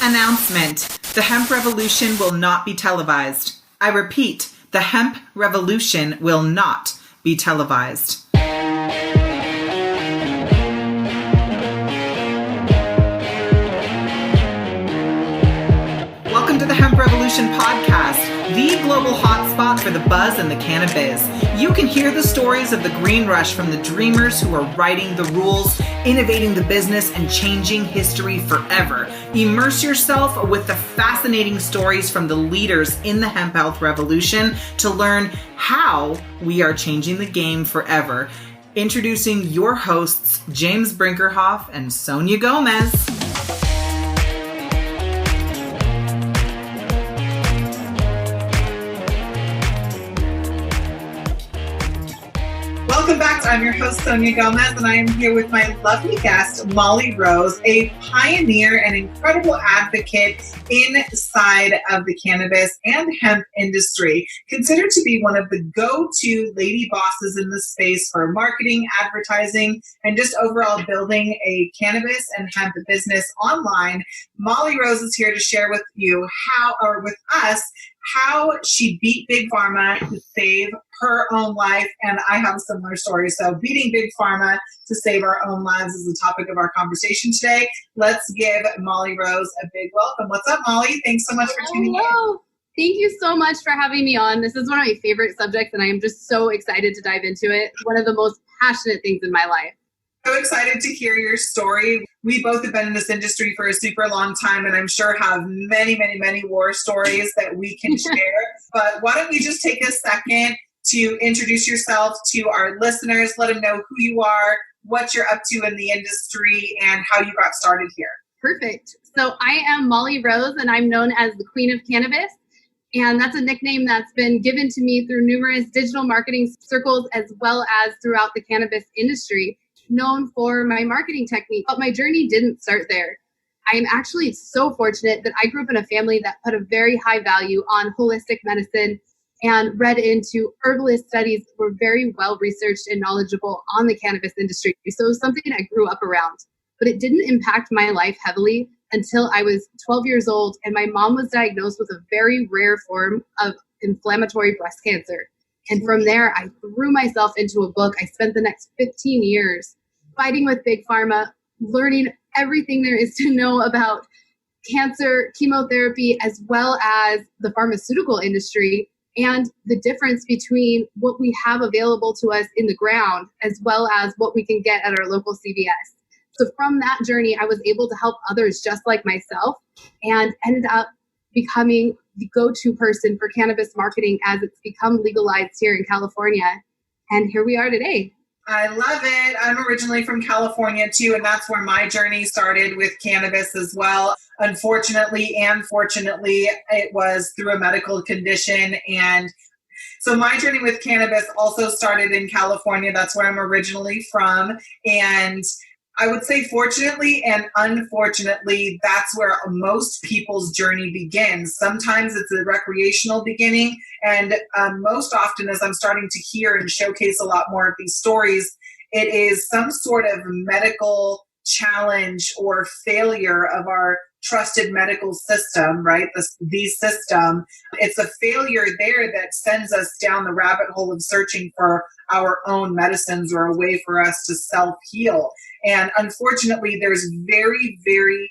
Announcement. The hemp revolution will not be televised. I repeat, the hemp revolution will not be televised. Welcome to the Hemp Revolution podcast, the global hotspot for the buzz and the cannabis. You can hear the stories of the green rush from the dreamers who are writing the rules, innovating the business, and changing history forever. Immerse yourself with the fascinating stories from the leaders in the hemp health revolution to learn how we are changing the game forever. Introducing your hosts, James Brinkerhoff and Sonia Gomez. Welcome back. I'm your host, Sonia Gomez, and I am here with my lovely guest, Molly Rose, a pioneer and incredible advocate inside of the cannabis and hemp industry, considered to be one of the go-to lady bosses in the space for marketing, advertising, and just overall building a cannabis and hemp business online. Molly Rose is here to share with you how she beat Big Pharma to save her own life. And I have a similar story. So beating Big Pharma to save our own lives is the topic of our conversation today. Let's give Molly Rose a big welcome. What's up, Molly? Thanks so much for tuning in. Thank you so much for having me on. This is one of my favorite subjects, and I am just so excited to dive into it. One of the most passionate things in my life. So excited to hear your story. We both have been in this industry for a super long time, and I'm sure have many, many, many war stories that we can share. But why don't we just take a second to introduce yourself to our listeners, let them know who you are, what you're up to in the industry, and how you got started here. Perfect. So I am Molly Rose, and I'm known as the Queen of Cannabis. And that's a nickname that's been given to me through numerous digital marketing circles, as well as throughout the cannabis industry, known for my marketing technique. But my journey didn't start there. I am actually so fortunate that I grew up in a family that put a very high value on holistic medicine and read into herbalist studies, were very well researched and knowledgeable on the cannabis industry. So it was something I grew up around, but it didn't impact my life heavily until I was 12 years old, and my mom was diagnosed with a very rare form of inflammatory breast cancer. And from there, I threw myself into a book. I spent the next 15 years fighting with Big Pharma, learning everything there is to know about cancer, chemotherapy, as well as the pharmaceutical industry, and the difference between what we have available to us in the ground, as well as what we can get at our local CVS. So from that journey, I was able to help others just like myself, and ended up becoming the go-to person for cannabis marketing as it's become legalized here in California. And here we are today. I love it. I'm originally from California too, and that's where my journey started with cannabis as well. Unfortunately and fortunately, it was through a medical condition. And so my journey with cannabis also started in California. That's where I'm originally from. And I would say fortunately and unfortunately, that's where most people's journey begins. Sometimes it's a recreational beginning, and most often, as I'm starting to hear and showcase a lot more of these stories, it is some sort of medical challenge or failure of our trusted medical system, right? The system. It's a failure there that sends us down the rabbit hole of searching for our own medicines or a way for us to self-heal. And unfortunately, there's very, very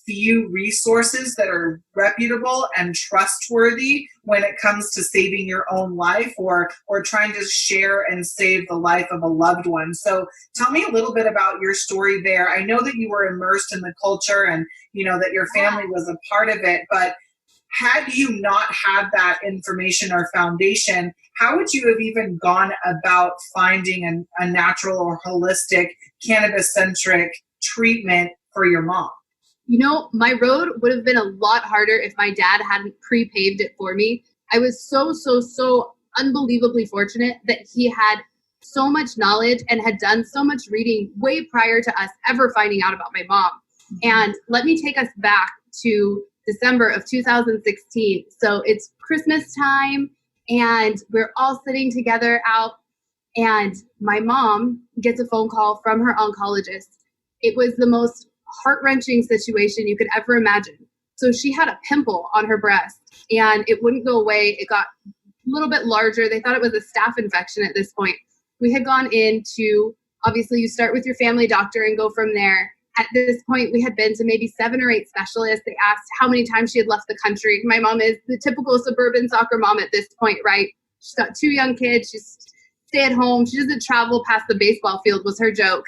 few resources that are reputable and trustworthy when it comes to saving your own life or trying to share and save the life of a loved one. So tell me a little bit about your story there. I know that you were immersed in the culture and you know that your family was a part of it, but had you not had that information or foundation, how would you have even gone about finding a natural or holistic cannabis-centric treatment for your mom? You know, my road would have been a lot harder if my dad hadn't pre-paved it for me. I was so unbelievably fortunate that he had so much knowledge and had done so much reading way prior to us ever finding out about my mom. And let me take us back to December of 2016. So it's Christmas time and we're all sitting together out, and my mom gets a phone call from her oncologist. It was the most heart-wrenching situation you could ever imagine. So she had a pimple on her breast and it wouldn't go away. It got a little bit larger. They thought it was a staph infection at this point. We had gone into, obviously you start with your family doctor and go from there. At this point, we had been to maybe 7 or 8 specialists. They asked how many times she had left the country. My mom is the typical suburban soccer mom at this point, right? She's got 2 young kids. She's stay at home. She doesn't travel past the baseball field was her joke.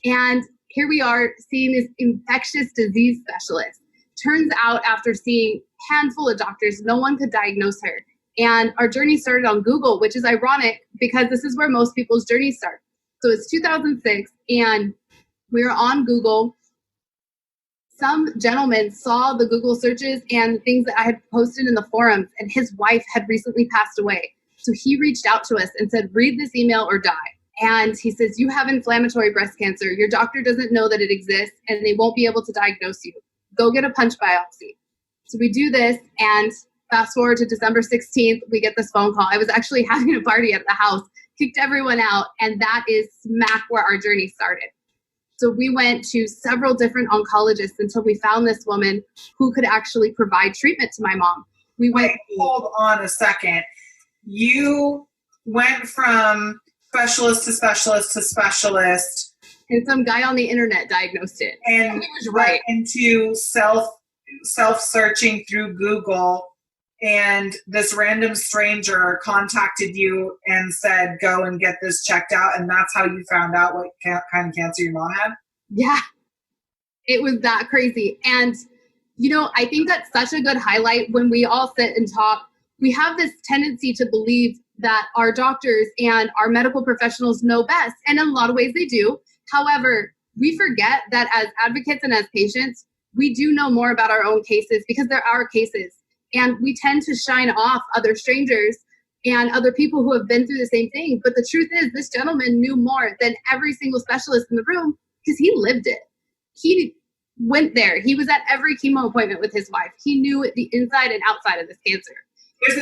And here we are seeing this infectious disease specialist. Turns out after seeing a handful of doctors, no one could diagnose her. And our journey started on Google, which is ironic because this is where most people's journeys start. So it's 2006 and we were on Google. Some gentleman saw the Google searches and things that I had posted in the forums, and his wife had recently passed away. So he reached out to us and said, read this email or die. And he says, you have inflammatory breast cancer. Your doctor doesn't know that it exists and they won't be able to diagnose you. Go get a punch biopsy. So we do this, and fast forward to December 16th, we get this phone call. I was actually having a party at the house, kicked everyone out, and that is smack where our journey started. So we went to several different oncologists until we found this woman who could actually provide treatment to my mom. Hold on a second. You went from specialist to specialist to specialist. And some guy on the internet diagnosed it. And he was right. Into self-searching through Google, and this random stranger contacted you and said, go and get this checked out, and that's how you found out what kind of cancer your mom had? Yeah, it was that crazy. And, you know, I think that's such a good highlight when we all sit and talk. We have this tendency to believe that our doctors and our medical professionals know best, and in a lot of ways they do. However, we forget that as advocates and as patients, we do know more about our own cases because they're our cases. And we tend to shine off other strangers and other people who have been through the same thing. But the truth is, this gentleman knew more than every single specialist in the room because he lived it. He went there. He was at every chemo appointment with his wife. He knew the inside and outside of this cancer.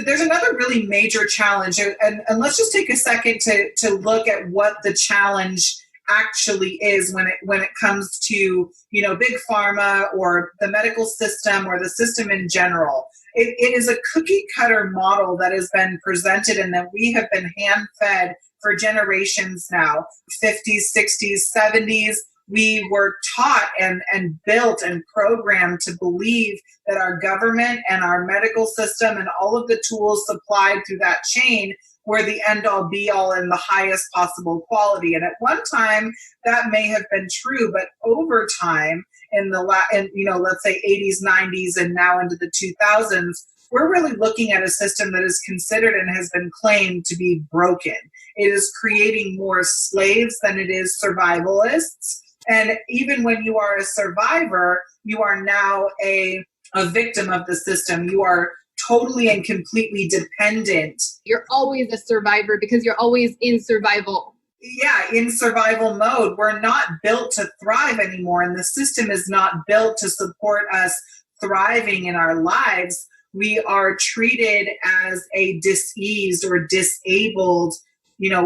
There's another really major challenge. And let's just take a second to look at what the challenge actually is when it comes to, you know, big pharma or the medical system or the system in general. It is a cookie cutter model that has been presented and that we have been hand fed for generations now, 50s, 60s, 70s. We were taught and built and programmed to believe that our government and our medical system and all of the tools supplied through that chain were the end-all be-all and the highest possible quality. And at one time, that may have been true, but over time, in let's say 80s, 90s, and now into the 2000s, we're really looking at a system that is considered and has been claimed to be broken. It is creating more slaves than it is survivalists. And even when you are a survivor, you are now a victim of the system. You are totally and completely dependent. You're always a survivor because you're always in survival. Yeah, in survival mode. We're not built to thrive anymore, and the system is not built to support us thriving in our lives. We are treated as a diseased or disabled,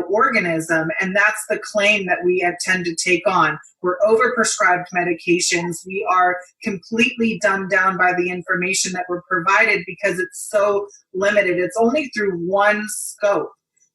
organism, and that's the claim that we tend to take on. We're overprescribed medications. We are completely dumbed down by the information that we're provided because it's so limited. It's only through one scope.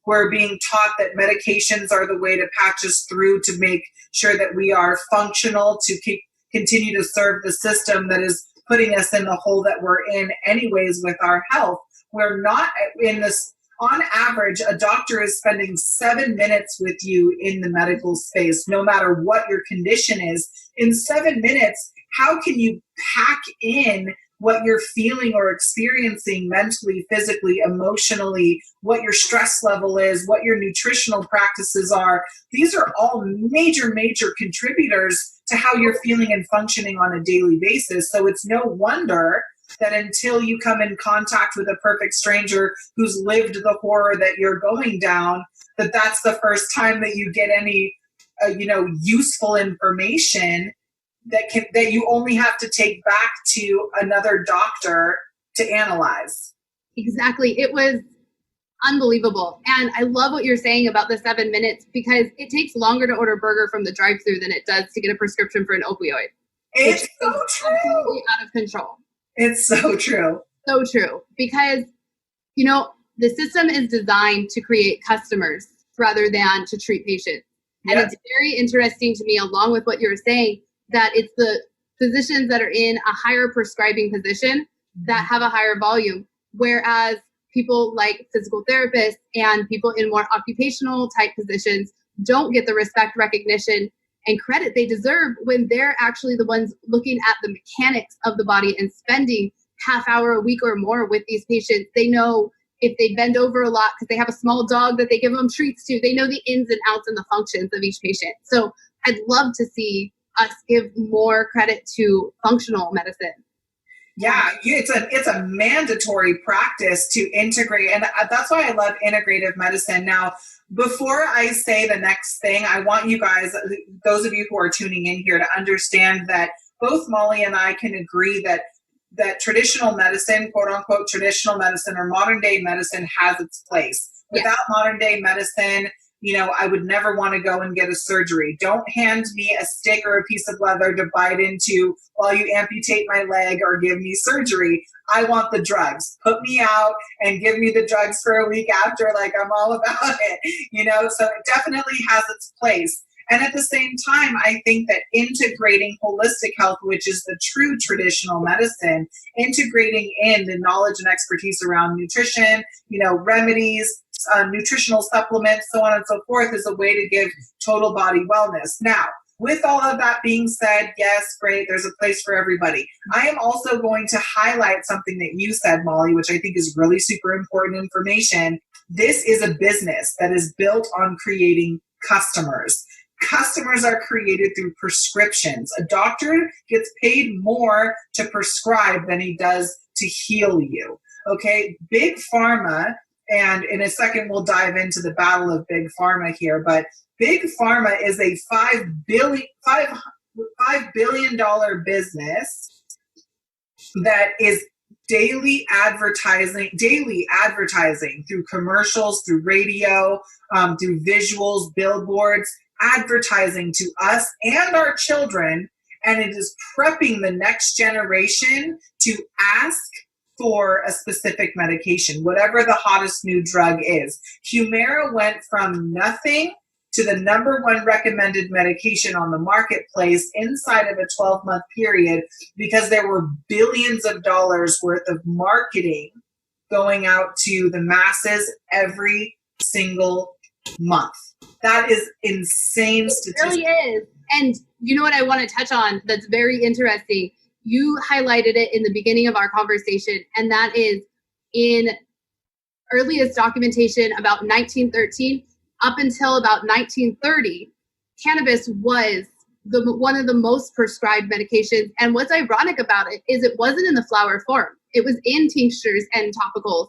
We're being taught that medications are the way to patch us through to make sure that we are functional, to continue to serve the system that is putting us in the hole that we're in anyways with our health. We're not in this. On average, a doctor is spending 7 minutes with you in the medical space, no matter what your condition is. In 7 minutes, how can you pack in what you're feeling or experiencing mentally, physically, emotionally, what your stress level is, what your nutritional practices are? These are all major, major contributors to how you're feeling and functioning on a daily basis. So it's no wonder that until you come in contact with a perfect stranger who's lived the horror that you're going down, that's the first time that you get any, useful information that you only have to take back to another doctor to analyze. Exactly. It was unbelievable. And I love what you're saying about the 7 minutes because it takes longer to order a burger from the drive-thru than it does to get a prescription for an opioid. It's so true. Absolutely out of control. It's so true. So true. Because, the system is designed to create customers rather than to treat patients. Yep. And it's very interesting to me, along with what you're saying, that it's the physicians that are in a higher prescribing position that have a higher volume, whereas people like physical therapists and people in more occupational type positions don't get the respect, recognition, and credit they deserve when they're actually the ones looking at the mechanics of the body and spending half hour a week or more with these patients. They know if they bend over a lot because they have a small dog that they give them treats to. They know the ins and outs and the functions of each patient. So I'd love to see us give more credit to functional medicine. Yeah, it's a mandatory practice to integrate, and that's why I love integrative medicine. Now, before I say the next thing, I want you guys, those of you who are tuning in here, to understand that both Molly and I can agree that traditional medicine, quote unquote, traditional medicine or modern day medicine has its place. Without modern day medicine, I would never want to go and get a surgery. Don't hand me a stick or a piece of leather to bite into while you amputate my leg or give me surgery. I want the drugs. Put me out and give me the drugs for a week after, like I'm all about it, so it definitely has its place. And at the same time, I think that integrating holistic health, which is the true traditional medicine, integrating in the knowledge and expertise around nutrition, remedies, nutritional supplements, so on and so forth, is a way to give total body wellness. Now, with all of that being said, yes, great, there's a place for everybody. I am also going to highlight something that you said, Molly, which I think is really super important information. This is a business that is built on creating customers. Customers are created through prescriptions. A doctor gets paid more to prescribe than he does to heal you. Okay, Big Pharma, and in a second we'll dive into the battle of Big Pharma here, but Big Pharma is a $5 billion business that is daily advertising through commercials, through radio, through visuals, billboards, advertising to us and our children, and it is prepping the next generation to ask for a specific medication, whatever the hottest new drug is. Humira went from nothing to the number one recommended medication on the marketplace inside of a 12-month period because there were billions of dollars worth of marketing going out to the masses every single month. That is insane statistics. It really is. And you know what I want to touch on that's very interesting? You highlighted it in the beginning of our conversation, and that is in earliest documentation about 1913 up until about 1930, cannabis was one of the most prescribed medications. And what's ironic about it is it wasn't in the flower form. It was in tinctures and topicals.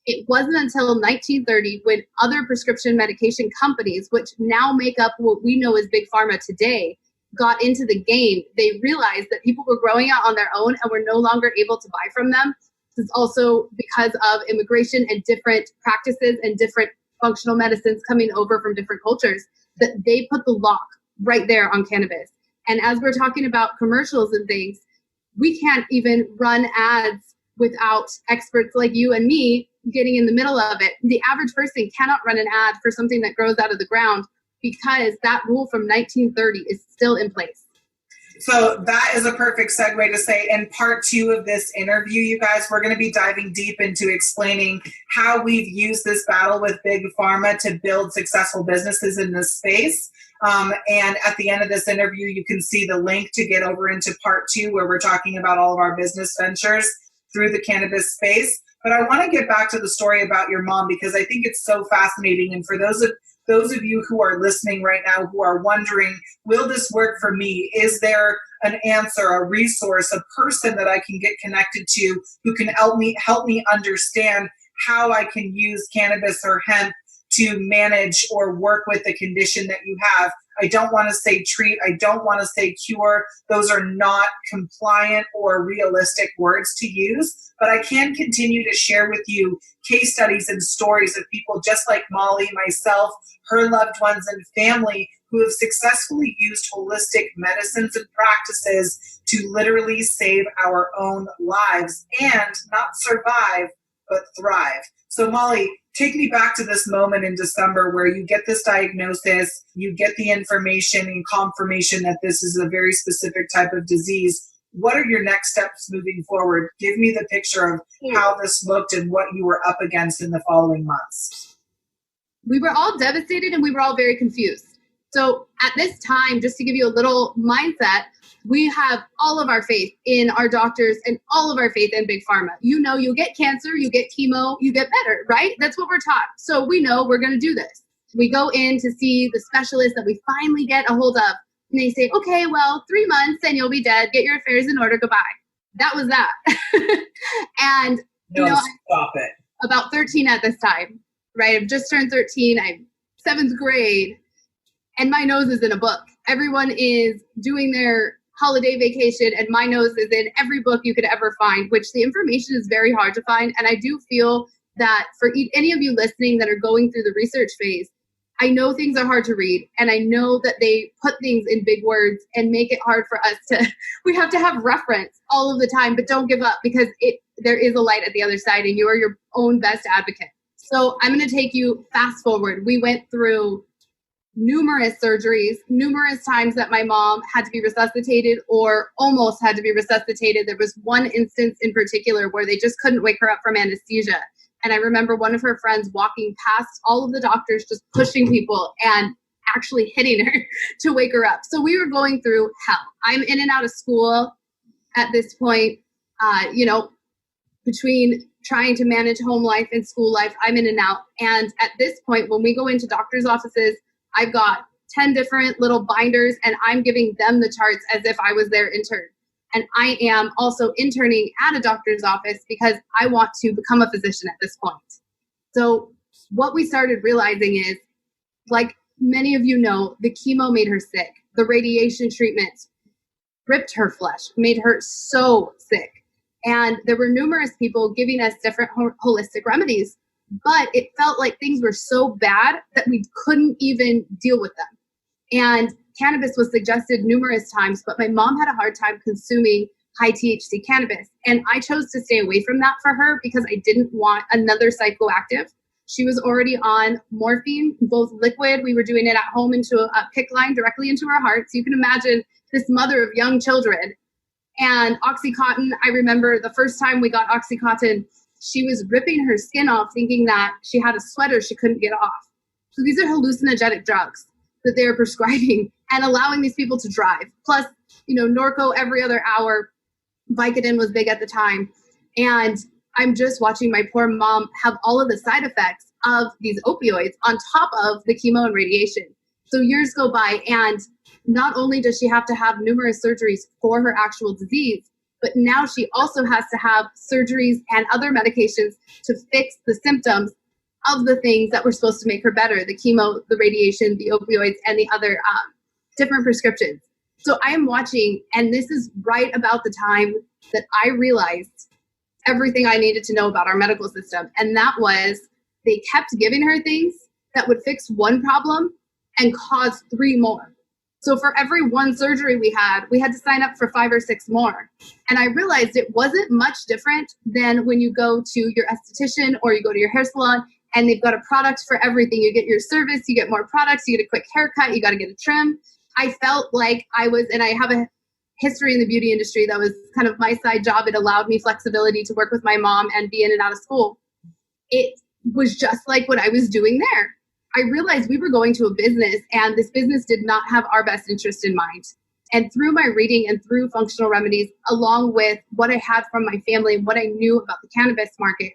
It wasn't until 1930 when other prescription medication companies, which now make up what we know as Big Pharma today, got into the game. They realized that people were growing it on their own and were no longer able to buy from them. This is also because of immigration and different practices and different functional medicines coming over from different cultures, that they put the lock right there on cannabis. And as we're talking about commercials and things, we can't even run ads without experts like you and me getting in the middle of it. The average person cannot run an ad for something that grows out of the ground because that rule from 1930 is still in place. So that is a perfect segue to say in part 2 of this interview, you guys, we're going to be diving deep into explaining how we've used this battle with Big Pharma to build successful businesses in this space. And at the end of this interview, you can see the link to get over into part 2 where we're talking about all of our business ventures through the cannabis space. But I want to get back to the story about your mom because I think it's so fascinating. And for those of you who are listening right now who are wondering, will this work for me? Is there an answer, a resource, a person that I can get connected to who can help me understand how I can use cannabis or hemp to manage or work with the condition that you have? I don't want to say treat. I don't want to say cure. Those are not compliant or realistic words to use, but I can continue to share with you case studies and stories of people just like Molly, myself, her loved ones and family who have successfully used holistic medicines and practices to literally save our own lives and not survive, but thrive. So Molly, take me back to this moment in December where you get this diagnosis, you get the information and confirmation that this is a very specific type of disease. What are your next steps moving forward? Give me the picture of how this looked and what you were up against in the following months. We were all devastated and we were all very confused. So at this time, just to give you a little mindset, we have all of our faith in our doctors and all of our faith in Big Pharma. You know, you get cancer, you get chemo, you get better, right? That's what we're taught. So we know we're going to do this. We go in to see the specialist that we finally get a hold of. And they say, okay, well, 3 months and you'll be dead. Get your affairs in order. Goodbye. That was that. And, Stop it. About 13 at this time, right? I've just turned 13. I'm 7th grade. And my nose is in a book. Everyone is doing their holiday vacation, and my nose is in every book you could ever find, which the information is very hard to find. And I do feel that for any of you listening that are going through the research phase, I know things are hard to read, and I know that they put things in big words and make it hard for us we have to have reference all of the time, but don't give up because there is a light at the other side and you are your own best advocate. So I'm going to take you fast forward. We went through numerous surgeries, numerous times that my mom had to be resuscitated or almost had to be resuscitated. There was one instance in particular where they just couldn't wake her up from anesthesia. And I remember one of her friends walking past all of the doctors, just pushing people and actually hitting her to wake her up. So we were going through hell. I'm in and out of school at this point, between trying to manage home life and school life, I'm in and out. And at this point, when we go into doctor's offices, I've got 10 different little binders and I'm giving them the charts as if I was their intern. And I am also interning at a doctor's office because I want to become a physician at this point. So what we started realizing is, like many of you know, the chemo made her sick. The radiation treatments ripped her flesh, made her so sick. And there were numerous people giving us different holistic remedies, but it felt like things were so bad that we couldn't even deal with them. And cannabis was suggested numerous times, but my mom had a hard time consuming high THC cannabis. And I chose to stay away from that for her because I didn't want another psychoactive. She was already on morphine, both liquid. We were doing it at home into a PIC line directly into her heart. So you can imagine this mother of young children. And Oxycontin, I remember the first time we got Oxycontin, she was ripping her skin off thinking that she had a sweater she couldn't get off. So these are hallucinogenic drugs that they're prescribing and allowing these people to drive. Plus, Norco every other hour. Vicodin was big at the time. And I'm just watching my poor mom have all of the side effects of these opioids on top of the chemo and radiation. So years go by, and not only does she have to have numerous surgeries for her actual disease, but now she also has to have surgeries and other medications to fix the symptoms of the things that were supposed to make her better, the chemo, the radiation, the opioids, and the other different prescriptions. So I am watching, and this is right about the time that I realized everything I needed to know about our medical system. And that was they kept giving her things that would fix one problem and cause 3 more. So for every one surgery we had to sign up for 5 or 6 more. And I realized it wasn't much different than when you go to your esthetician or you go to your hair salon and they've got a product for everything. You get your service, you get more products, you get a quick haircut, you got to get a trim. I felt like I was, and I have a history in the beauty industry that was kind of my side job. It allowed me flexibility to work with my mom and be in and out of school. It was just like what I was doing there. I realized we were going to a business and this business did not have our best interest in mind. And through my reading and through functional remedies, along with what I had from my family and what I knew about the cannabis market,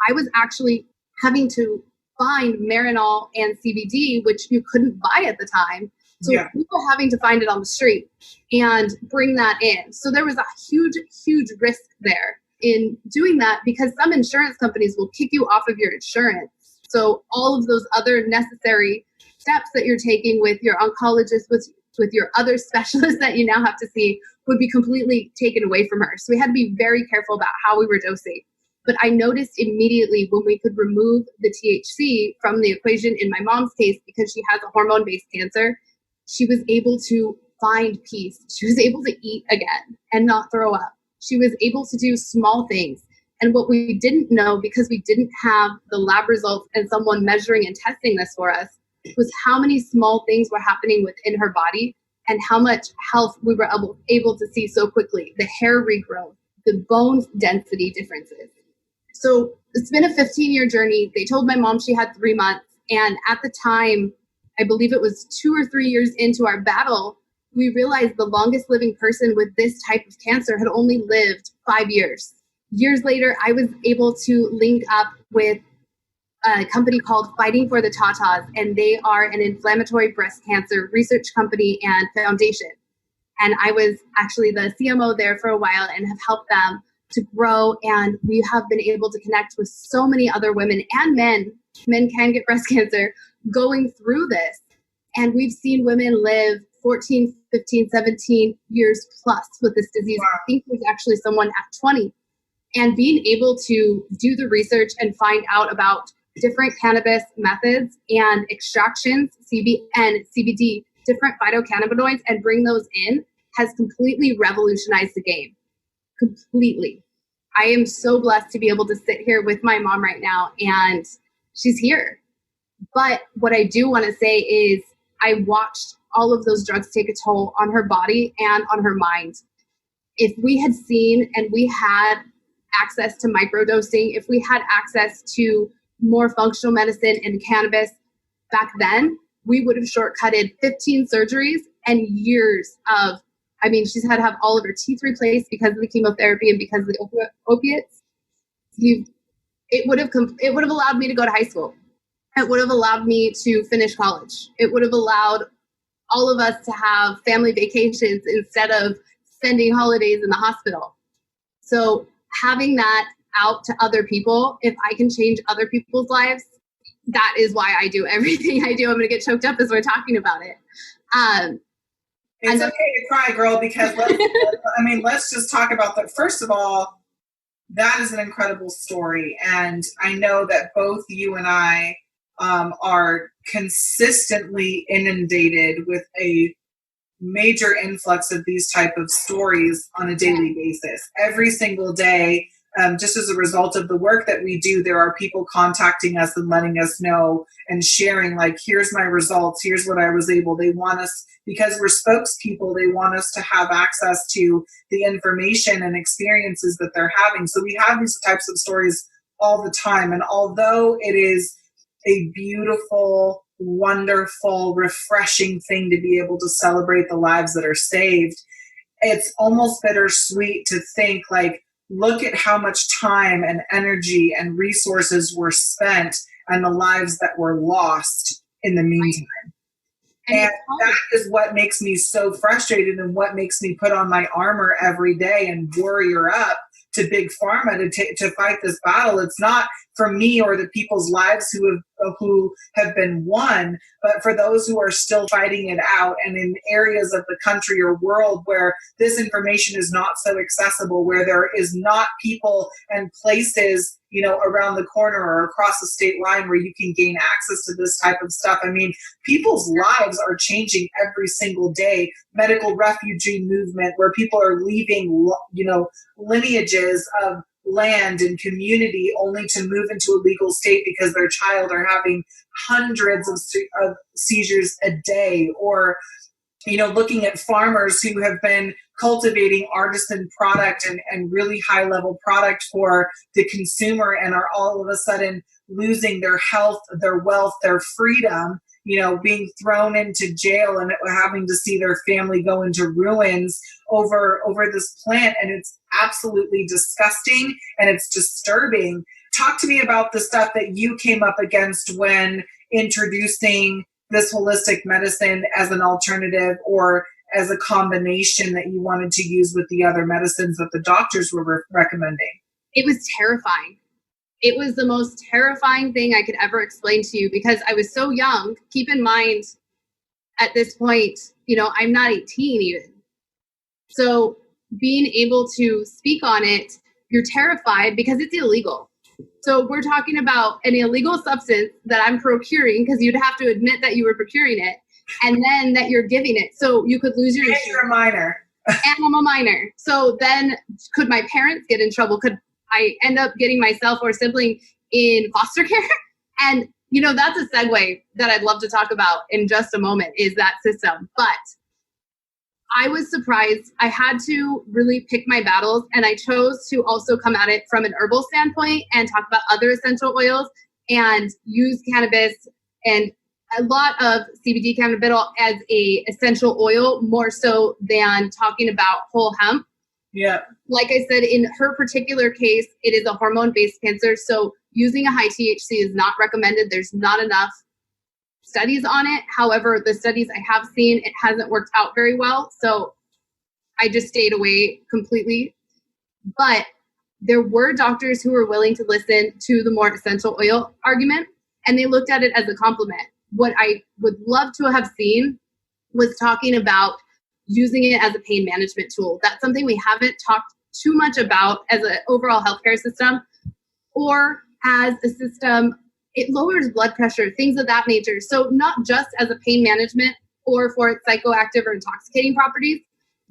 I was actually having to find Marinol and CBD, which you couldn't buy at the time. So we were having to find it on the street and bring that in. So there was a huge, huge risk there in doing that because some insurance companies will kick you off of your insurance. So all of those other necessary steps that you're taking with your oncologist, with your other specialists that you now have to see would be completely taken away from her. So we had to be very careful about how we were dosing. But I noticed immediately when we could remove the THC from the equation in my mom's case, because she has a hormone-based cancer, She was able to find peace. She was able to eat again and not throw up. She was able to do small things. And what we didn't know, because we didn't have the lab results and someone measuring and testing this for us, was how many small things were happening within her body and how much health we were able to see so quickly. The hair regrowth, the bone density differences. So it's been a 15-year journey. They told my mom she had 3 months. And at the time, I believe it was 2 or 3 years into our battle, we realized the longest living person with this type of cancer had only lived 5 years. Years later, I was able to link up with a company called Fighting for the Tatas, and they are an inflammatory breast cancer research company and foundation. And I was actually the CMO there for a while and have helped them to grow. And we have been able to connect with so many other women and men. Men can get breast cancer going through this. And we've seen women live 14, 15, 17 years plus with this disease. I think there's actually someone at 20. And being able to do the research and find out about different cannabis methods and extractions, CBN, CBD, different phytocannabinoids, and bring those in has completely revolutionized the game. Completely. I am so blessed to be able to sit here with my mom right now, and she's here. But what I do want to say is I watched all of those drugs take a toll on her body and on her mind. If we had seen and we had access to microdosing, if we had access to more functional medicine and cannabis back then, we would have shortcutted 15 surgeries and years of, I mean, she's had to have all of her teeth replaced because of the chemotherapy and because of the opiates. It would have allowed me to go to high school. It would have allowed me to finish college. It would have allowed all of us to have family vacations instead of spending holidays in the hospital. So having that out to other people, if I can change other people's lives, that is why I do everything I do. I'm going to get choked up as we're talking about it. It's okay to cry, girl, because let's just talk about that. First of all, that is an incredible story. And I know that both you and I are consistently inundated with a major influx of these type of stories on a daily basis. Every single day, just as a result of the work that we do, there are people contacting us and letting us know and sharing, like, here's my results, here's what I was able. They want us, because we're spokespeople, they want us to have access to the information and experiences that they're having. So we have these types of stories all the time. And although it is a beautiful, wonderful, refreshing thing to be able to celebrate the lives that are saved, it's almost bittersweet to think, like, look at how much time and energy and resources were spent and the lives that were lost in the meantime. And that is what makes me so frustrated and what makes me put on my armor every day and warrior up to Big Pharma to fight this battle. It's not for me or the people's lives who have been won, but for those who are still fighting it out, and in areas of the country or world where this information is not so accessible, where there is not people and places, around the corner or across the state line where you can gain access to this type of stuff. I mean, people's lives are changing every single day. Medical refugee movement, where people are leaving, lineages of land and community only to move into a legal state because their child are having hundreds of seizures a day, or looking at farmers who have been cultivating artisan product and really high level product for the consumer and are all of a sudden losing their health, their wealth, their freedom, being thrown into jail and having to see their family go into ruins over this plant. And it's absolutely disgusting and it's disturbing. Talk to me about the stuff that you came up against when introducing this holistic medicine as an alternative or as a combination that you wanted to use with the other medicines that the doctors were recommending. It was terrifying. It was the most terrifying thing I could ever explain to you because I was so young. Keep in mind, at this point, I'm not 18 even. So being able to speak on it, you're terrified because it's illegal. So we're talking about an illegal substance that I'm procuring, because you'd have to admit that you were procuring it. and then that you're giving it. So you could lose your And you're a minor. And I'm a minor. So then could my parents get in trouble? Could I end up getting myself or sibling in foster care? And, you know, that's a segue that I'd love to talk about in just a moment, is that system. But I was surprised. I had to really pick my battles, and I chose to also come at it from an herbal standpoint and talk about other essential oils and use cannabis and a lot of CBD cannabidiol as a essential oil, more so than talking about whole hemp. Yeah. Like I said, in her particular case, it is a hormone-based cancer, so using a high THC is not recommended. There's not enough studies on it. However, the studies I have seen, it hasn't worked out very well. So I just stayed away completely. But there were doctors who were willing to listen to the more essential oil argument, and they looked at it as a compliment. What I would love to have seen was talking about using it as a pain management tool. That's something we haven't talked too much about as an overall healthcare system, or as a system. It lowers blood pressure, things of that nature. So not just as a pain management or for its psychoactive or intoxicating properties,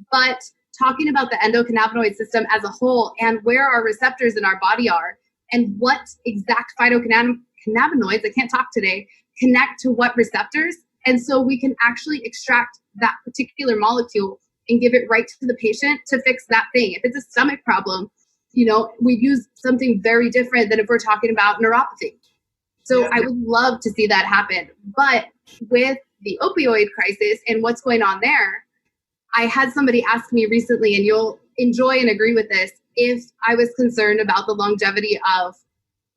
but talking about the endocannabinoid system as a whole and where our receptors in our body are and what exact phytocannabinoids, I can't talk today, connect to what receptors. And so we can actually extract that particular molecule and give it right to the patient to fix that thing. If it's a stomach problem, you know, we use something very different than if we're talking about neuropathy. So I would love to see that happen. But with the opioid crisis and what's going on there, I had somebody ask me recently, and you'll enjoy and agree with this, if I was concerned about the longevity of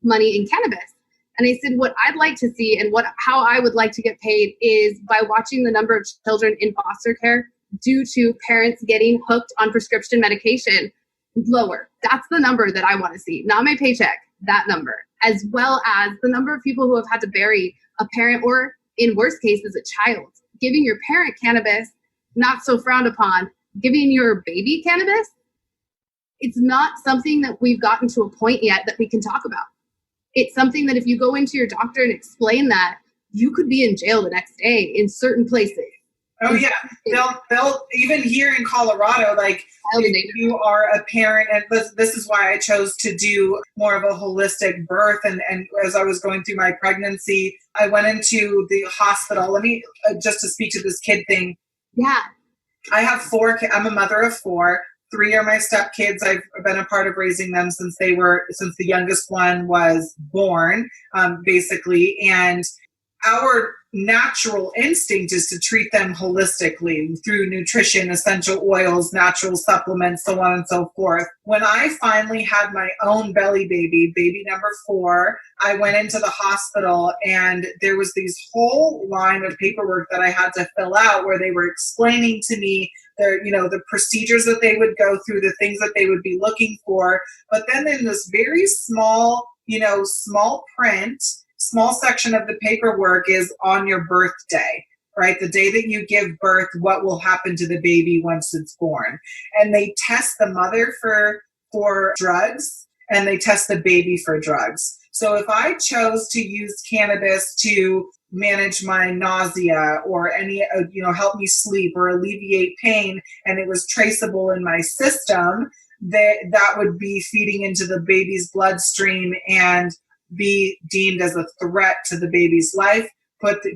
money in cannabis. And I said, what I'd like to see and how I would like to get paid is by watching the number of children in foster care due to parents getting hooked on prescription medication lower. That's the number that I want to see, not my paycheck, that number, as well as the number of people who have had to bury a parent or, in worst cases, a child. Giving your parent cannabis, not so frowned upon. Giving your baby cannabis, it's not something that we've gotten to a point yet that we can talk about. It's something that if you go into your doctor and explain that, you could be in jail the next day in certain places. Oh yeah, they'll even here in Colorado, like if you are a parent, and this is why I chose to do more of a holistic birth. And as I was going through my pregnancy, I went into the hospital. Let me just to speak to this kid thing. Yeah, I have 4. I'm a mother of 4. 3 are my stepkids. I've been a part of raising them since the youngest one was born, basically, and our natural instinct is to treat them holistically through nutrition, essential oils, natural supplements, so on and so forth. When I finally had my own belly baby number 4, I went into the hospital and there was this whole line of paperwork that I had to fill out where they were explaining to me the procedures that they would go through, the things that they would be looking for. But then in this very small print, small section of the paperwork is on your birthday, right? The day that you give birth, what will happen to the baby once it's born. And they test the mother for drugs and they test the baby for drugs. So if I chose to use cannabis to manage my nausea or any, help me sleep or alleviate pain, and it was traceable in my system, that would be feeding into the baby's bloodstream and be deemed as a threat to the baby's life,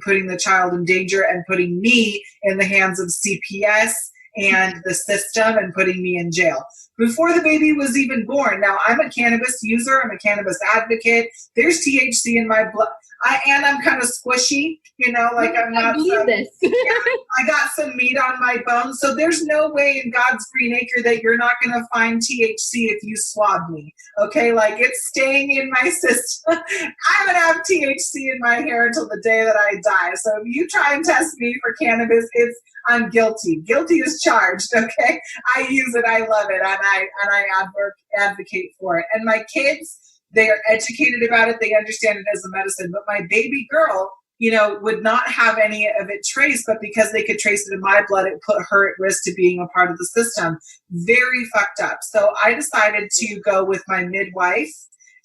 putting the child in danger and putting me in the hands of CPS and the system and putting me in jail. Before the baby was even born. Now, I'm a cannabis user. I'm a cannabis advocate. There's THC in my blood. I'm kind of squishy, I'm not. I believe this. I got some meat on my bones. So there's no way in God's green acre that you're not going to find THC if you swab me. Okay. Like it's staying in my system. I'm going to have THC in my hair until the day that I die. So if you try and test me for cannabis, I'm guilty. Guilty is charged. Okay. I use it. I love it. And I advocate for it. And my kids, they are educated about it. They understand it as a medicine. But my baby girl, would not have any of it traced, but because they could trace it in my blood, it put her at risk to being a part of the system. Very fucked up. So I decided to go with my midwife,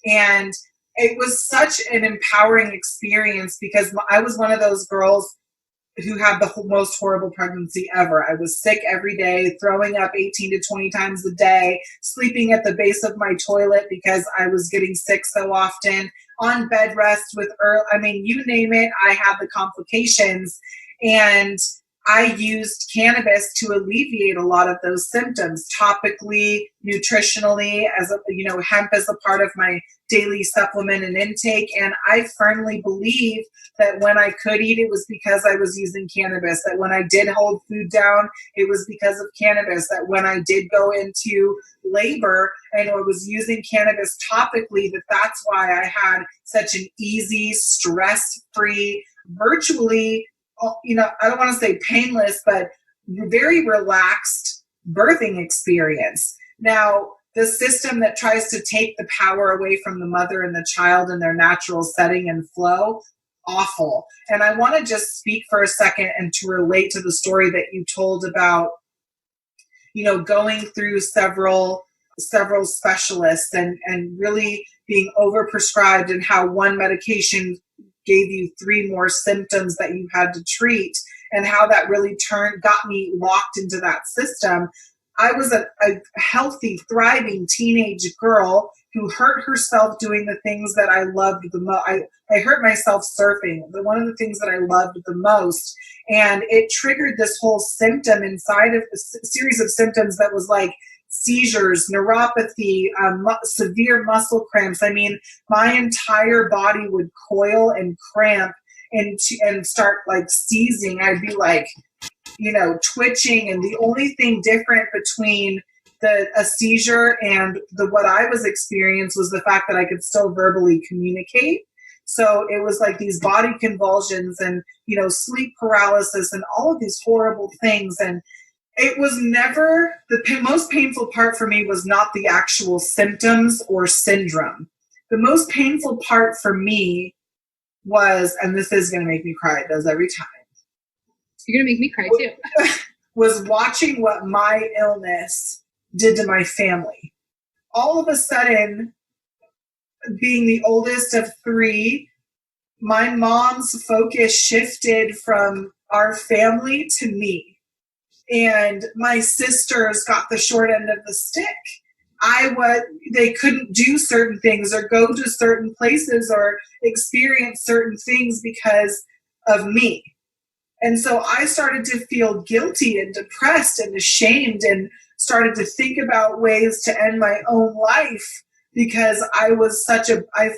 and it was such an empowering experience because I was one of those girls who had the most horrible pregnancy ever. I was sick every day, throwing up 18 to 20 times a day, sleeping at the base of my toilet because I was getting sick so often, on bed rest with I mean, you name it, I had the complications. And I used cannabis to alleviate a lot of those symptoms, topically, nutritionally, as a, hemp is a part of my daily supplement and intake. And I firmly believe that when I could eat, it was because I was using cannabis, that when I did hold food down, it was because of cannabis, that when I did go into labor and I was using cannabis topically, that's why I had such an easy, stress-free, virtually, I don't want to say painless, but very relaxed birthing experience. Now, the system that tries to take the power away from the mother and the child in their natural setting and flow, awful. And I want to just speak for a second and to relate to the story that you told about, going through several specialists and really being overprescribed, and how one medication gave you 3 more symptoms that you had to treat, and how that really got me locked into that system. I was a healthy, thriving teenage girl who hurt herself doing the things that I loved the most. I hurt myself surfing, one of the things that I loved the most. And it triggered this whole symptom inside of a series of symptoms that was like seizures, neuropathy, severe muscle cramps. I mean, my entire body would coil and cramp and start like seizing. I'd be like, twitching. And the only thing different between a seizure and what I was experiencing was the fact that I could still verbally communicate. So it was like these body convulsions and, sleep paralysis and all of these horrible things. And it was never, the most painful part for me was not the actual symptoms or syndrome. The most painful part for me was, and this is going to make me cry, it does every time. You're going to make me cry too. Was watching what my illness did to my family. All of a sudden, being the oldest of 3, my mom's focus shifted from our family to me. And my sisters got the short end of the stick. They couldn't do certain things or go to certain places or experience certain things because of me. And so I started to feel guilty and depressed and ashamed, and started to think about ways to end my own life because I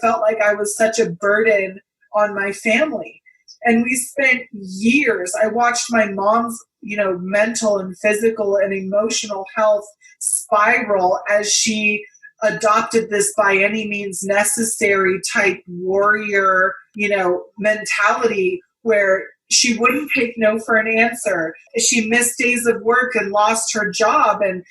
felt like I was such a burden on my family. And we spent years, I watched my mom's, mental and physical and emotional health spiral as she adopted this by any means necessary type warrior, mentality where she wouldn't take no for an answer. She missed days of work and lost her job and,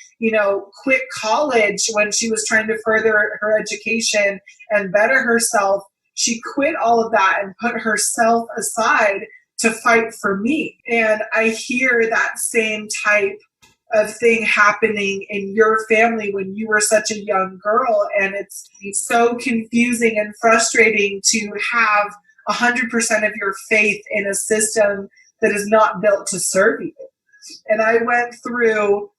quit college when she was trying to further her education and better herself. She quit all of that and put herself aside to fight for me. And I hear that same type of thing happening in your family when you were such a young girl. And it's so confusing and frustrating to have 100% of your faith in a system that is not built to serve you. And I went through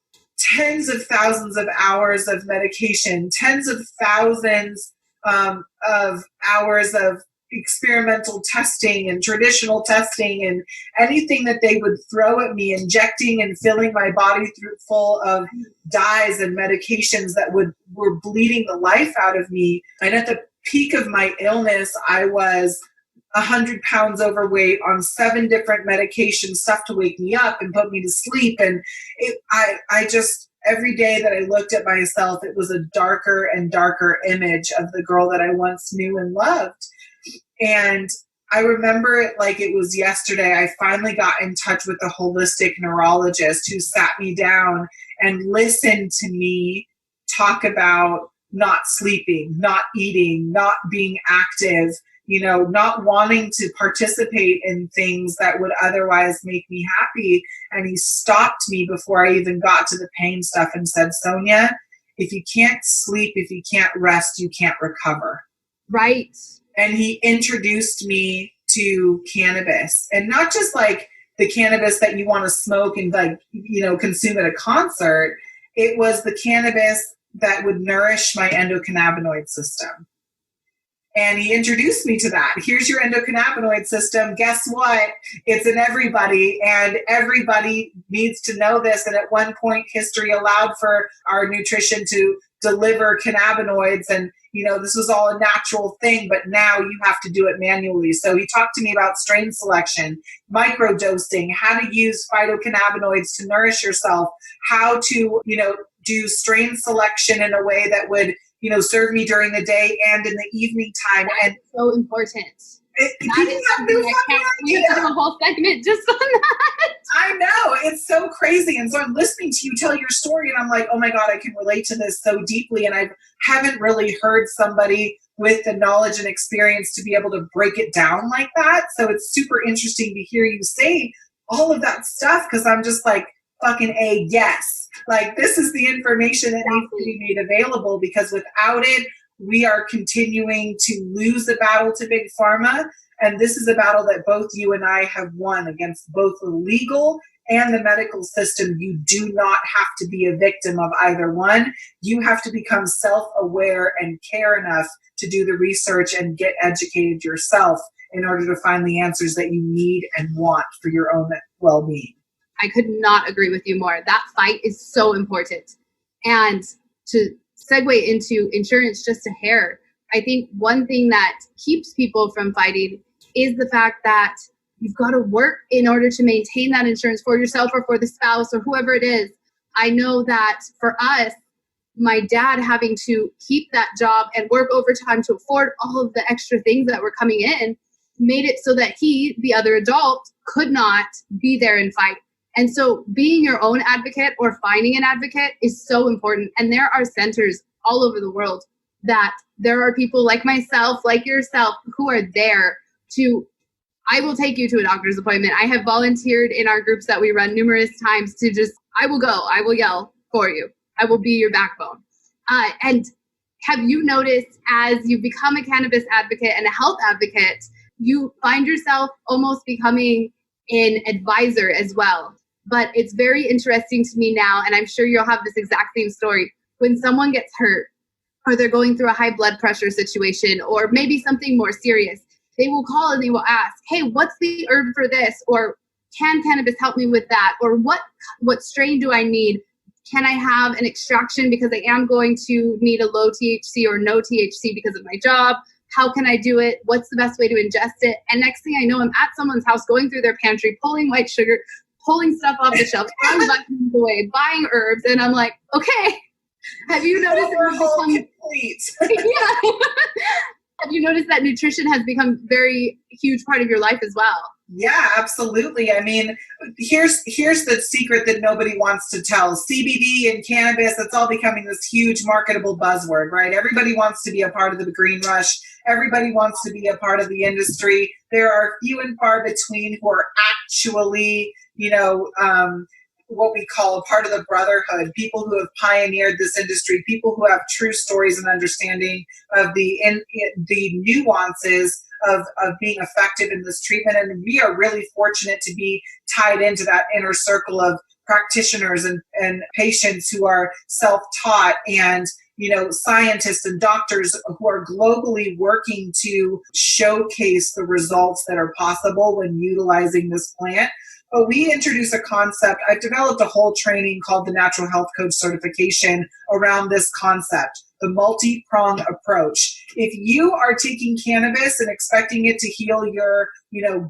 tens of thousands of hours of medication, tens of thousands of hours of experimental testing and traditional testing and anything that they would throw at me, injecting and filling my body full of dyes and medications that were bleeding the life out of me. And at the peak of my illness, I was 100 pounds overweight on 7 different medications, stuff to wake me up and put me to sleep. And I just, every day that I looked at myself, it was a darker and darker image of the girl that I once knew and loved. And I remember it like it was yesterday. I finally got in touch with a holistic neurologist who sat me down and listened to me talk about not sleeping, not eating, not being active, not wanting to participate in things that would otherwise make me happy. And he stopped me before I even got to the pain stuff and said, Sonia, if you can't sleep, if you can't rest, you can't recover. Right. And he introduced me to cannabis, and not just like the cannabis that you want to smoke and like, consume at a concert. It was the cannabis that would nourish my endocannabinoid system. And he introduced me to that. Here's your endocannabinoid system. Guess what? It's in everybody, and everybody needs to know this. And at one point, history allowed for our nutrition to deliver cannabinoids, and this was all a natural thing, but now you have to do it manually. So he talked to me about strain selection, microdosing, how to use phytocannabinoids to nourish yourself, how to do strain selection in a way that would serve me during the day and in the evening time. That's so important. That is something I can't wait to do a whole segment just on that. I know, it's so crazy. And so I'm listening to you tell your story, and I'm like, oh my God, I can relate to this so deeply. And I haven't really heard somebody with the knowledge and experience to be able to break it down like that. So it's super interesting to hear you say all of that stuff, because I'm just like, fucking A, yes. Like, this is the information that needs to be made available, because without it, we are continuing to lose the battle to Big Pharma. And this is a battle that both you and I have won against both the legal and the medical system. You do not have to be a victim of either one. You have to become self-aware and care enough to do the research and get educated yourself in order to find the answers that you need and want for your own well-being. I could not agree with you more. That fight is so important. And to segue into insurance just a hair, I think one thing that keeps people from fighting is the fact that you've got to work in order to maintain that insurance for yourself or for the spouse or whoever it is. I know that for us, my dad having to keep that job and work overtime to afford all of the extra things that were coming in made it so that he, the other adult, could not be there and fight. And so being your own advocate or finding an advocate is so important. And there are centers all over the world that there are people like myself, like yourself, who are there to, I will take you to a doctor's appointment. I have volunteered in our groups that we run numerous times to just, I will go, I will yell for you. I will be your backbone. And have you noticed as you become a cannabis advocate and a health advocate, you find yourself almost becoming an advisor as well? But it's very interesting to me now, and I'm sure you'll have this exact same story. When someone gets hurt or they're going through a high blood pressure situation or maybe something more serious, they will call and they will ask, hey, what's the herb for this? Or can cannabis help me with that? Or what strain do I need? Can I have an extraction because I am going to need a low THC or no THC because of my job? How can I do it? What's the best way to ingest it? And next thing I know, I'm at someone's house going through their pantry, pulling white sugar, pulling stuff off the shelf, throwing vitamins away, buying herbs, and I'm like, okay. Have you noticed yeah. Have you noticed that nutrition has become a very huge part of your life as well? Yeah, absolutely. I mean, here's the secret that nobody wants to tell. CBD and cannabis, it's all becoming this huge marketable buzzword, right? Everybody wants to be a part of the green rush. Everybody wants to be a part of the industry. There are few and far between who are actually, what we call a part of the brotherhood, people who have pioneered this industry, people who have true stories and understanding of the nuances of being effective in this treatment. And we are really fortunate to be tied into that inner circle of practitioners and patients who are self-taught and scientists and doctors who are globally working to showcase the results that are possible when utilizing this plant. But we introduce a concept. I've developed a whole training called the Natural Health Coach Certification around this concept, the multi-prong approach. If you are taking cannabis and expecting it to heal your,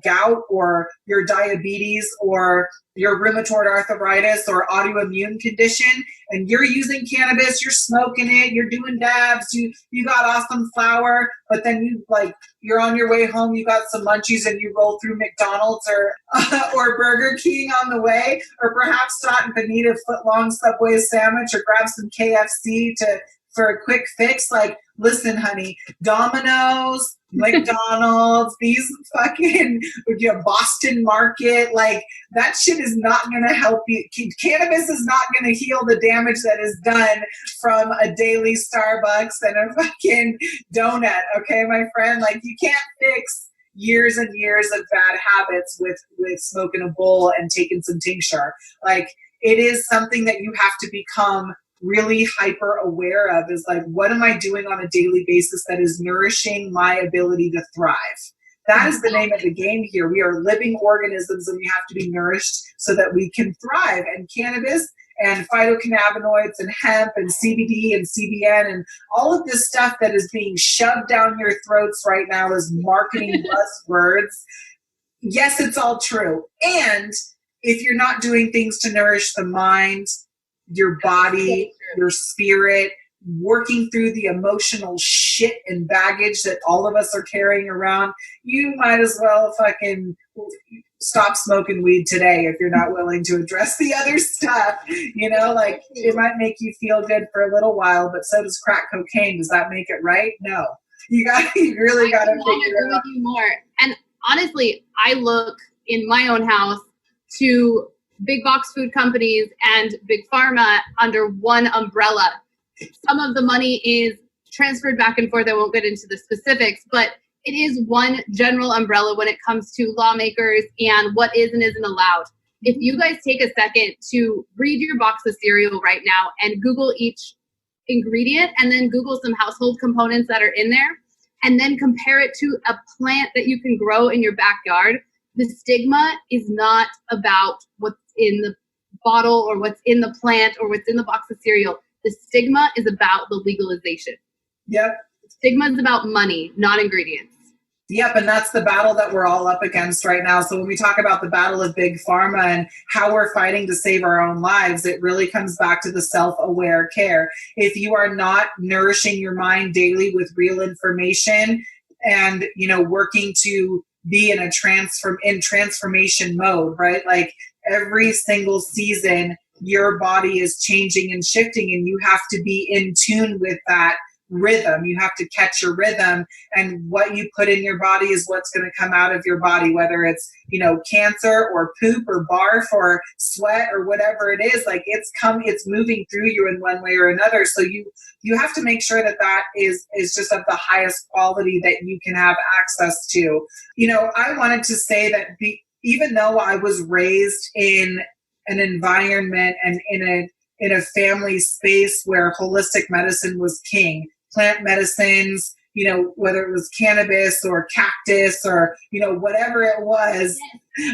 gout or your diabetes or your rheumatoid arthritis or autoimmune condition, and you're using cannabis, you're smoking it, you're doing dabs, you got awesome flower, but then you're on your way home, you got some munchies and you roll through McDonald's or Burger King on the way, or perhaps stop and eat a foot-long Subway sandwich or grab some KFC for a quick fix. Listen, honey, Domino's, McDonald's, these fucking Boston Market, that shit is not going to help you. Cannabis is not going to heal the damage that is done from a daily Starbucks and a fucking donut. Okay, my friend, you can't fix years and years of bad habits with smoking a bowl and taking some tincture. Like, it is something that you have to become really hyper aware of, is like, what am I doing on a daily basis that is nourishing my ability to thrive? That is the name of the game here. We are living organisms and we have to be nourished so that we can thrive. And cannabis and phytocannabinoids and hemp and CBD and CBN and all of this stuff that is being shoved down your throats right now as marketing buzzwords. Yes, it's all true. And if you're not doing things to nourish the mind, your body, your spirit, working through the emotional shit and baggage that all of us are carrying around, you might as well fucking stop smoking weed today if you're not willing to address the other stuff. You know, like, it might make you feel good for a little while, but so does crack cocaine. Does that make it right? No. You really got to figure it out. More. And honestly, I look in my own house to big box food companies and big pharma under one umbrella. Some of the money is transferred back and forth. I won't get into the specifics, but it is one general umbrella when it comes to lawmakers and what is and isn't allowed. If you guys take a second to read your box of cereal right now and Google each ingredient and then Google some household components that are in there and then compare it to a plant that you can grow in your backyard, the stigma is not about what's in the bottle or what's in the plant or what's in the box of cereal. The stigma is about the legalization. Yep. Stigma is about money, not ingredients. Yep, and that's the battle that we're all up against right now. So when we talk about the battle of big pharma and how we're fighting to save our own lives, it really comes back to the self-aware care. If you are not nourishing your mind daily with real information and, you know, working to be in transformation mode, right? Like, every single season, your body is changing and shifting, and you have to be in tune with that rhythm. You have to catch your rhythm, and what you put in your body is what's going to come out of your body, whether it's, you know, cancer or poop or barf or sweat or whatever it is. Like, it's moving through you in one way or another. So you have to make sure that that is just of the highest quality that you can have access to. You know, I wanted to say that even though I was raised in an environment and in a family space where holistic medicine was king, plant medicines, you know, whether it was cannabis or cactus or, you know, whatever it was,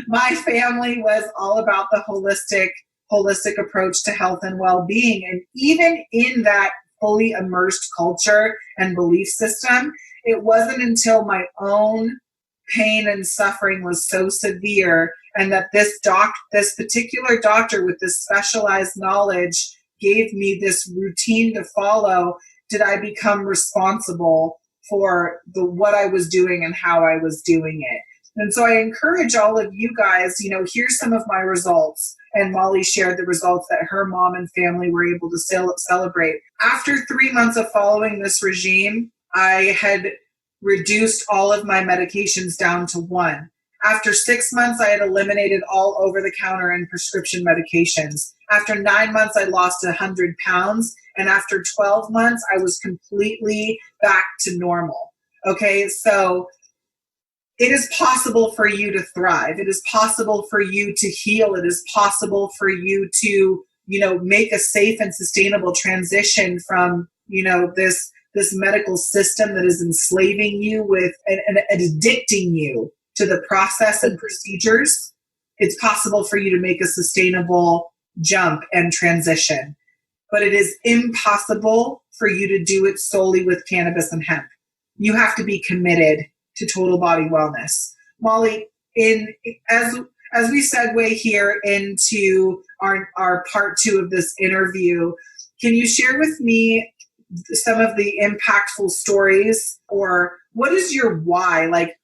my family was all about the holistic approach to health and well-being. And even in that fully immersed culture and belief system, it wasn't until my own pain and suffering was so severe, and that this particular doctor with this specialized knowledge gave me this routine to follow, did I become responsible for what I was doing and how I was doing it. And so I encourage all of you guys, you know, here's some of my results. And Molly shared the results that her mom and family were able to celebrate. After 3 months of following this regime, I had reduced all of my medications down to 1. After 6 months, I had eliminated all over-the-counter and prescription medications. After 9 months, I lost 100 pounds. And after 12 months, I was completely back to normal. Okay, so it is possible for you to thrive. It is possible for you to heal. It is possible for you to, you know, make a safe and sustainable transition from, you know, this medical system that is enslaving you with and addicting you to the process and procedures. It's possible for you to make a sustainable jump and transition, but it is impossible for you to do it solely with cannabis and hemp. You have to be committed to total body wellness. Molly, as we segue here into our part 2 of this interview, can you share with me some of the impactful stories, or what is your why? Like,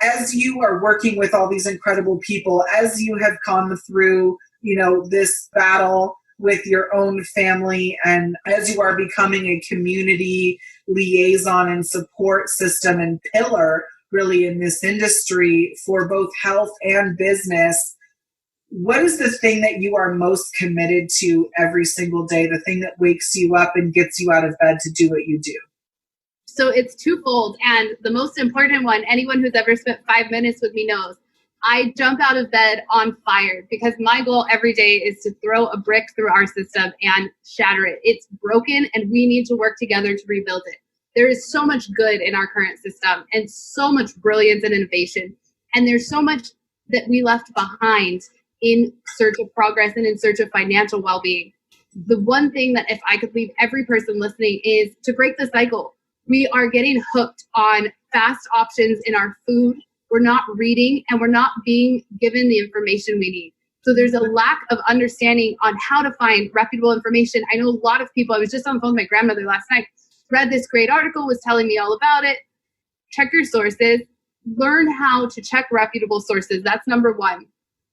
as you are working with all these incredible people, as you have come through, you know, this battle with your own family, and as you are becoming a community liaison and support system and pillar really in this industry for both health and business, what is the thing that you are most committed to every single day, the thing that wakes you up and gets you out of bed to do what you do? So it's twofold. And the most important one, anyone who's ever spent 5 minutes with me knows, I jump out of bed on fire because my goal every day is to throw a brick through our system and shatter it. It's broken and we need to work together to rebuild it. There is so much good in our current system and so much brilliance and innovation. And there's so much that we left behind in search of progress and in search of financial well-being. The one thing that if I could leave every person listening is to break the cycle. We are getting hooked on fast options in our food. We're not reading and we're not being given the information we need. So there's a lack of understanding on how to find reputable information. I know a lot of people, I was just on the phone with my grandmother last night, read this great article, was telling me all about it. Check your sources. Learn how to check reputable sources. That's number one.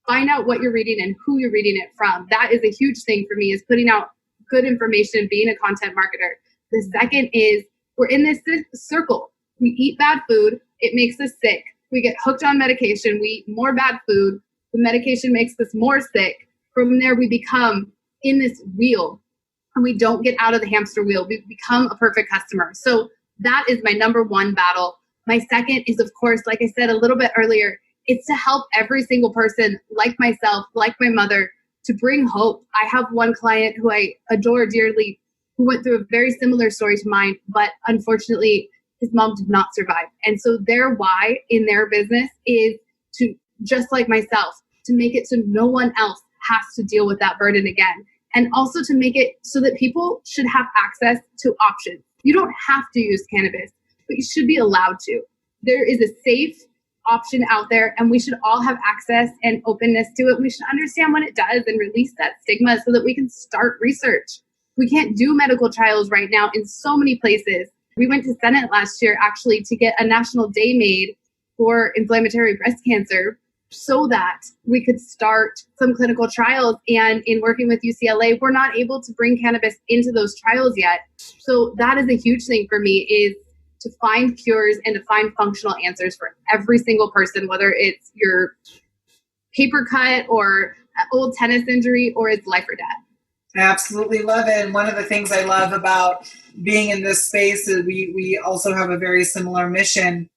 Find out what you're reading and who you're reading it from. That is a huge thing for me, is putting out good information, being a content marketer. The second is we're in this circle. We eat bad food. It makes us sick. We get hooked on medication. We eat more bad food. The medication makes us more sick. From there, we become in this wheel and we don't get out of the hamster wheel. We become a perfect customer. So that is my number one battle. My second is, of course, like I said a little bit earlier, it's to help every single person like myself, like my mother, to bring hope. I have one client who I adore dearly who went through a very similar story to mine, but unfortunately, his mom did not survive. And so their why in their business is to, just like myself, to make it so no one else has to deal with that burden again. And also to make it so that people should have access to options. You don't have to use cannabis, but you should be allowed to. There is a safe option out there and we should all have access and openness to it. We should understand what it does and release that stigma so that we can start research. We can't do medical trials right now in so many places. We went to Senate last year actually to get a national day made for inflammatory breast cancer so that we could start some clinical trials. And in working with UCLA, we're not able to bring cannabis into those trials yet. So that is a huge thing for me, is to find cures and to find functional answers for every single person, whether it's your paper cut or an old tennis injury or it's life or death. I absolutely love it. And one of the things I love about being in this space is we also have a very similar mission,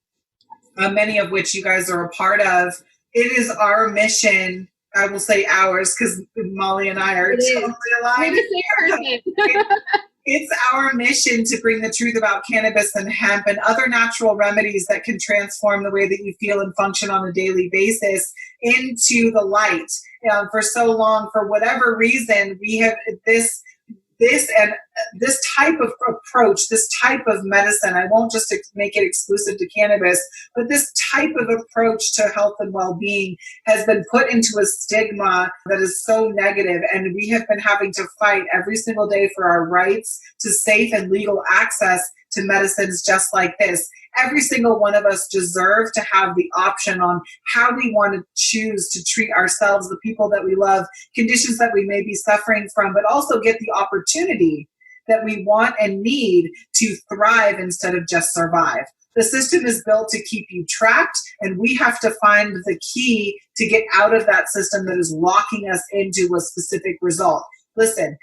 many of which you guys are a part of. It is our mission, I will say ours, because Molly and I are totally aligned. It's our mission to bring the truth about cannabis and hemp and other natural remedies that can transform the way that you feel and function on a daily basis into the light. For so long, for whatever reason, we have this type of approach, this type of medicine. I won't just make it exclusive to cannabis, but this type of approach to health and well-being has been put into a stigma that is so negative, and we have been having to fight every single day for our rights to safe and legal access to medicines just like this. Every single one of us deserve to have the option on how we want to choose to treat ourselves, the people that we love, conditions that we may be suffering from, but also get the opportunity that we want and need to thrive instead of just survive. The system is built to keep you trapped, and we have to find the key to get out of that system that is locking us into a specific result. Listen,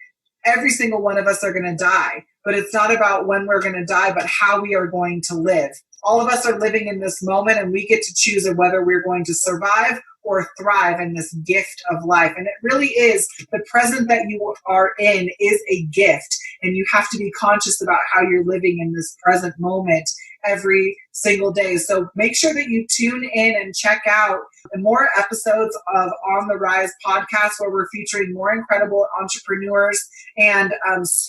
every single one of us are going to die, but it's not about when we're going to die, but how we are going to live. All of us are living in this moment, and we get to choose whether we're going to survive or thrive in this gift of life. And it really is, the present that you are in is a gift, and you have to be conscious about how you're living in this present moment every single day. So make sure that you tune in and check out more episodes of On the Rise podcast, where we're featuring more incredible entrepreneurs and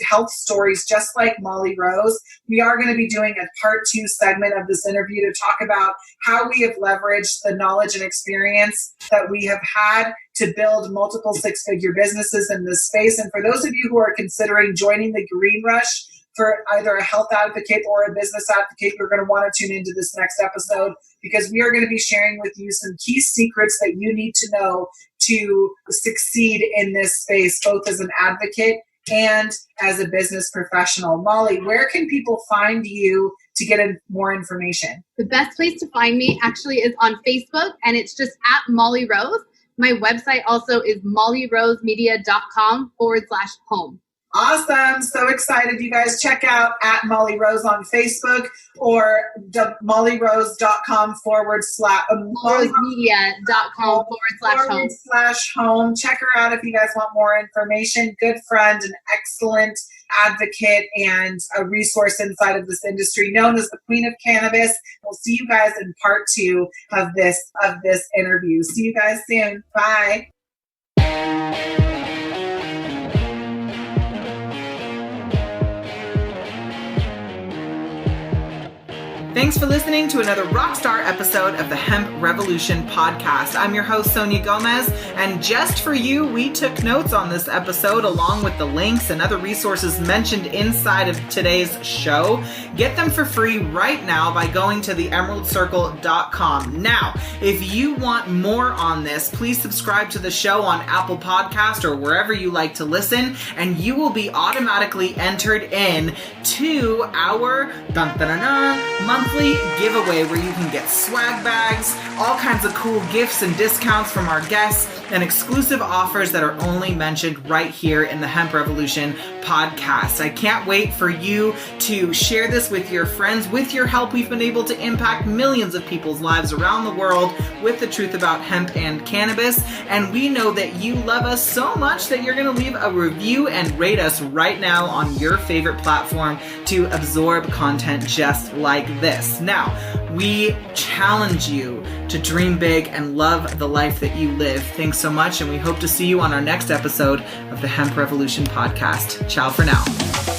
health stories just like Molly Rose. We are going to be doing a part 2 segment of this interview to talk about how we have leveraged the knowledge and experience that we have had to build multiple 6-figure businesses in this space. And for those of you who are considering joining the Green Rush for either a health advocate or a business advocate, you're going to want to tune into this next episode, because we are going to be sharing with you some key secrets that you need to know to succeed in this space, both as an advocate and as a business professional. Molly, where can people find you to get more information? The best place to find me actually is on Facebook, and it's just at Molly Rose. My website also is mollyrosemedia.com/home. Awesome. So excited. You guys check out at Molly Rose on Facebook or mollyrose.com mollyrose.com/home. Check her out if you guys want more information. Good friend, an excellent advocate, and a resource inside of this industry, known as the Queen of Cannabis. We'll see you guys in part 2 of this interview. See you guys soon. Bye. Thanks for listening to another Rockstar episode of the Hemp Revolution podcast. I'm your host, Sonia Gomez, and just for you, we took notes on this episode along with the links and other resources mentioned inside of today's show. Get them for free right now by going to theemeraldcircle.com. Now, if you want more on this, please subscribe to the show on Apple Podcast or wherever you like to listen, and you will be automatically entered in to our monthly giveaway where you can get swag bags, all kinds of cool gifts and discounts from our guests, and exclusive offers that are only mentioned right here in the Hemp Revolution podcast. I can't wait for you to share this with your friends. With your help, we've been able to impact millions of people's lives around the world with the truth about hemp and cannabis. And we know that you love us so much that you're going to leave a review and rate us right now on your favorite platform to absorb content just like this. Now, we challenge you to dream big and love the life that you live. Thanks so much, and we hope to see you on our next episode of the Hemp Revolution podcast. Ciao for now.